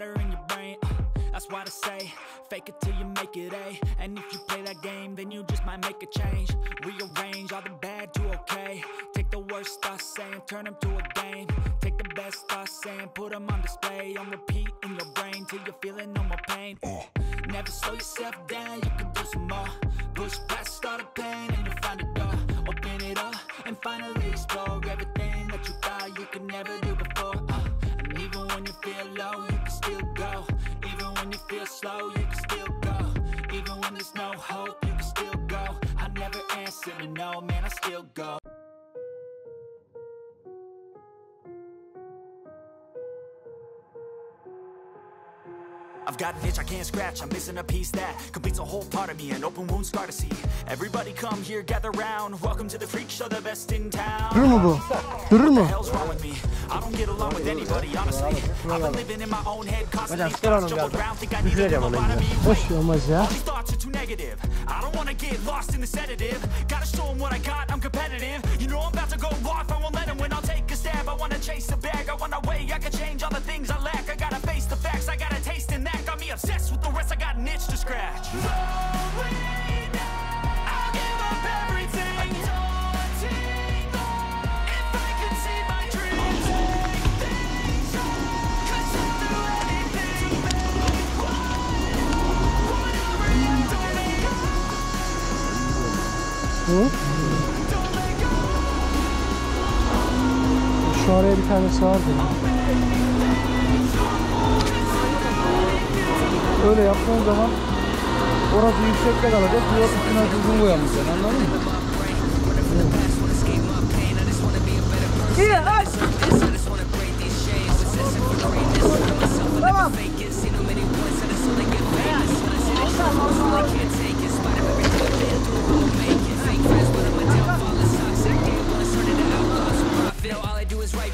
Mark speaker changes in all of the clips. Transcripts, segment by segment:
Speaker 1: better in your brain. That's why I say, fake it till you make it A. And if you play that game, then you just might make a change. Rearrange all the bad to okay. Take the worst thoughts saying, turn them to a game. Take the best thoughts saying, put them on display. On repeat in your brain till you're feeling no more pain. Never slow yourself down, you can do some more. Push past all the pain and you'll find a door. Open it up and finally explore everything that you thought you could never do before. And even when you feel low, you can still go. Even when you feel slow, you can still go. Even when there's no hope, you can still go. I never answer to no, man, I still go. I've got an itch I can't scratch, I'm missing a piece that completes a whole part of me, an open wound scar to see. Everybody come here, gather round. Welcome to the freak show, the best in town.
Speaker 2: Durur mu bu? Durur mu?
Speaker 1: What the hell's wrong with me? I don't get along with anybody, honestly. I've been living in my own head, constantly thoughts jumbled around. Think I need to move out of me.
Speaker 2: Boş olmaz ya.
Speaker 1: All these thoughts are too negative. I don't wanna get lost in the sedative. Gotta show them what I got, I'm competitive. You know I'm about to go off, I won't let them win. I'll take a stab, I wanna chase the bag. I wanna weigh, I can change all the things I lack. I gotta face the facts, I got a taste in that. Got me obsessed with the rest, I got an itch to scratch. I'll give up everything. If I can see my dreams, cause I'll do anything. Whatever you don't let go.
Speaker 2: Hı? Şu araya bir tanesi vardı. Öyle yaptığın zaman orası yüksekte kalacak, bu üstüne düzgün koyamışsın, anladın mı? Tamam.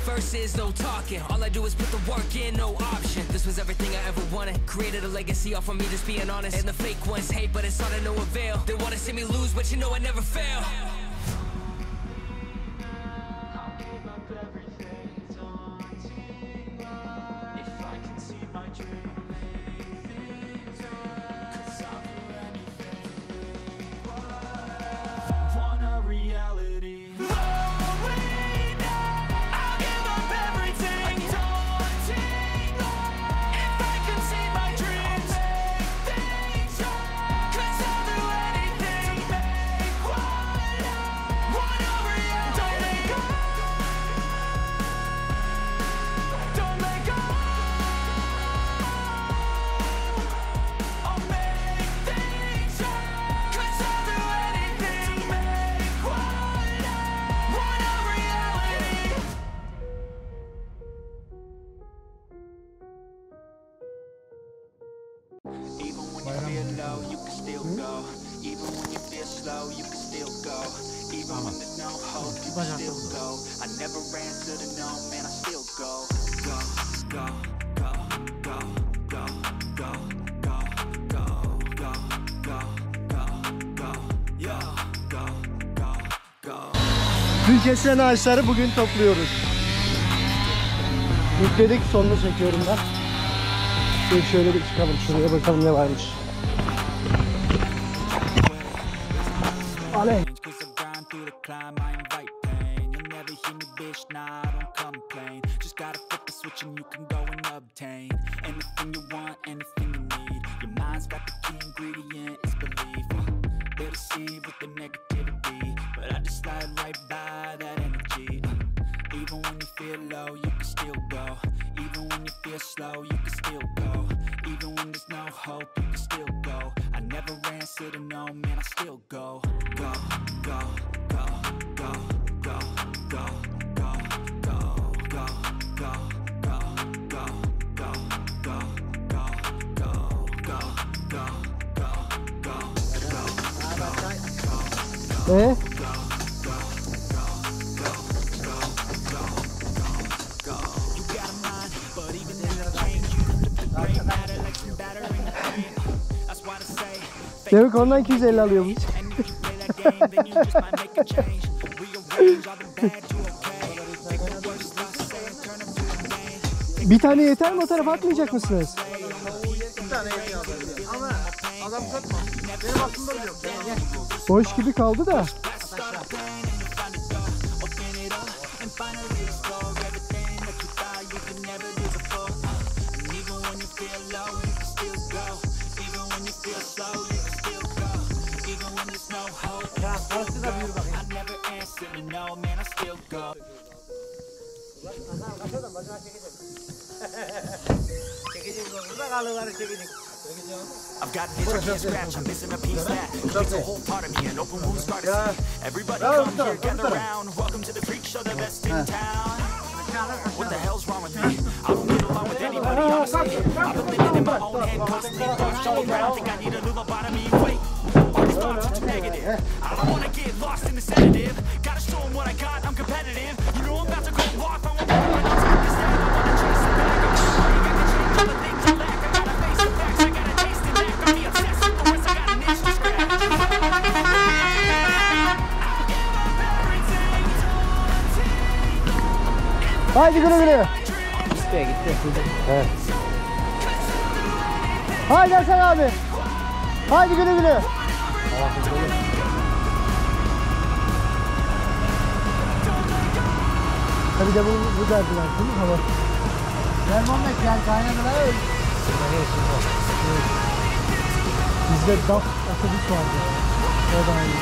Speaker 3: Verses, no talking. All I do is put the work in, no option. This was everything I ever wanted. Created a legacy off of me just being honest. And the fake ones hate, but it's all to no avail. They wanna see me lose, but you know I never fail.
Speaker 2: Dün kesilen ağaçları bugün topluyoruz. Yükledik, sonunu çekiyorum ben. Şöyle bir çıkalım, şuraya bakalım ne varmış. Aley. Demek ondan 250 alıyormuş. Bir tane yeter mi, o tarafa atmayacak mısınız?
Speaker 4: Bir tane yetiyor ama adam satma. Benim aklımda bile yok.
Speaker 2: Boş gibi kaldı da.
Speaker 4: Parası da büyür bakayım. Çekeceğiz burada kalıları çekeceğiz.
Speaker 1: I've got an itch I can't scratch, I'm missing a piece that completes a whole part of me, an open wound scar to see. Everybody come here, gather round. Welcome to the freak show, the best in town. What the hell's wrong with me? I don't get along with anybody, honestly. I've been living in my own head, constantly thoughts jump around. Think I need a new lobotomy. Wait, all these thoughts are too negative. I don't wanna get lost in the sedative. Gotta show them what I got, I'm competitive. You know I'm about to go off, I won't run on top of this head. I wanna chase the bag. I got to change all the things I lack. I gotta face the facts, I gotta taste it back. I'll be obsessed with the rest, I got an itch to scratch.
Speaker 2: Haydi güle güle.
Speaker 5: İşte gitti.
Speaker 2: Evet. Haydi Hasan abi. Haydi güle güle. Tabii de bu derdiler değil mi? Hava.
Speaker 4: Termometre gel kaynanalar öyle.
Speaker 2: Bizde DAF otobüs vardı. O da aynı.